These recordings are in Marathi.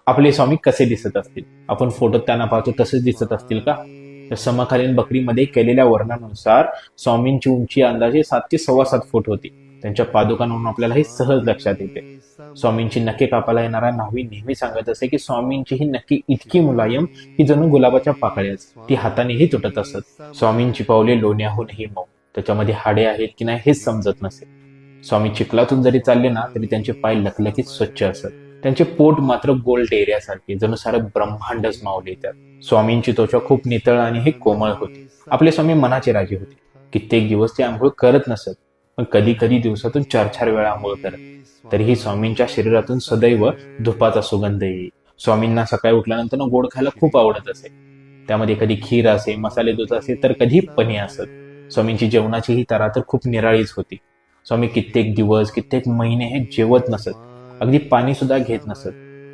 आपले स्वामी कसे दिसत असतील? आपण फोटोत त्यांना पाहतो तसेच दिसत असतील का? तर समकालीन बकरीमध्ये केलेल्या वर्णनानुसार स्वामींची उंची अंदाजे 7 ते 7.25 फूट होती. त्यांच्या पादुकांवरून आपल्याला हे सहज लक्षात येते. स्वामींची नखे कापायला येणारा न्हावी नेहमी सांगत असे की स्वामींची ही नक्की इतकी मुलायम की जणू गुलाबाच्या पाकळ्याच, ती हातानेही तुटत असत. स्वामींची पावले लोण्याहूनही मऊ, त्याच्यामध्ये हाडे आहेत की नाही हेच समजत नसे. स्वामी चिखलातून जरी चालले ना तरी त्यांचे पाय लखलखीत स्वच्छ असत. त्यांचे पोट मात्र गोल डेऱ्यासारखे, जणू सारं ब्रह्मांडच मावले त्यात. स्वामींची त्वचा खूप नितळ आणि ही कोमळ होती. आपले स्वामी मनाचे राजे होते. कित्येक दिवस ते आंघोळ करत नसत, पण कधी कधी दिवसातून 4-4 वेळा आंघोळ करत. तरीही स्वामींच्या शरीरातून सदैव धुपाचा सुगंध येई. स्वामींना सकाळी उठल्यानंतर गोड खायला खूप आवडत असे. त्यामध्ये कधी खीर असे, मसाले दूध असे, तर कधी पनीर असत. स्वामींची जेवणाची ही तऱ्हा तर खूप निराळीच होती. स्वामी कित्येक दिवस, कित्येक महिने हे जेवत नसत, अगदी पाणी सुद्धा घेत नसत.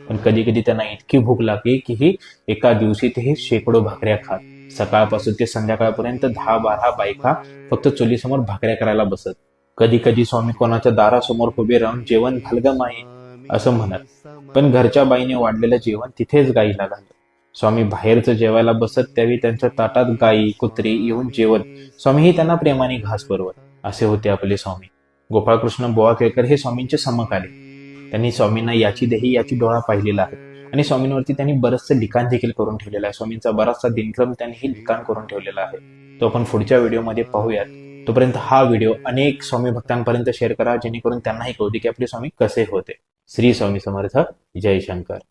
पण कधी कधी त्यांना इतकी भूक लागली की ही एका दिवशी ते शेकडो भाकऱ्या खात. सकाळपासून ते संध्याकाळपर्यंत 10-12 बायका फक्त चुलीसमोर भाकऱ्या करायला बसत. कधी कधी स्वामी कोणाच्या दारासमोर उभे राहून जेवण घालगं माये असं म्हणत, पण घरच्या बाईने वाढलेलं जेवण तिथेच गाईला घालत. स्वामी बाहेरचं जेवायला बसत त्यावेळी त्यांच्या ताटात गायी कुत्री येऊन जेवत. स्वामीही त्यांना प्रेमाने घास पुरवत. असे होते आपले स्वामी. गोपाळकृष्ण बुवा केळकर हे स्वामींचे समकालीन. त्यांनी स्वामींना याची देही याची डोळा पाहिलेला आहे आणि स्वामींवरती त्यांनी बरंचसं लिखाण देखील करून ठेवलेलं आहे. स्वामींचा बराचसा दिनक्रम त्यांनी लिखाण करून ठेवलेला आहे, तो आपण पुढच्या व्हिडिओमध्ये पाहूयात. तोपर्यंत हा व्हिडिओ अनेक स्वामी भक्तांपर्यंत शेअर करा, जेणेकरून त्यांनाही कळू दे की आपले स्वामी कसे होते. श्री स्वामी समर्थ. जय शंकर.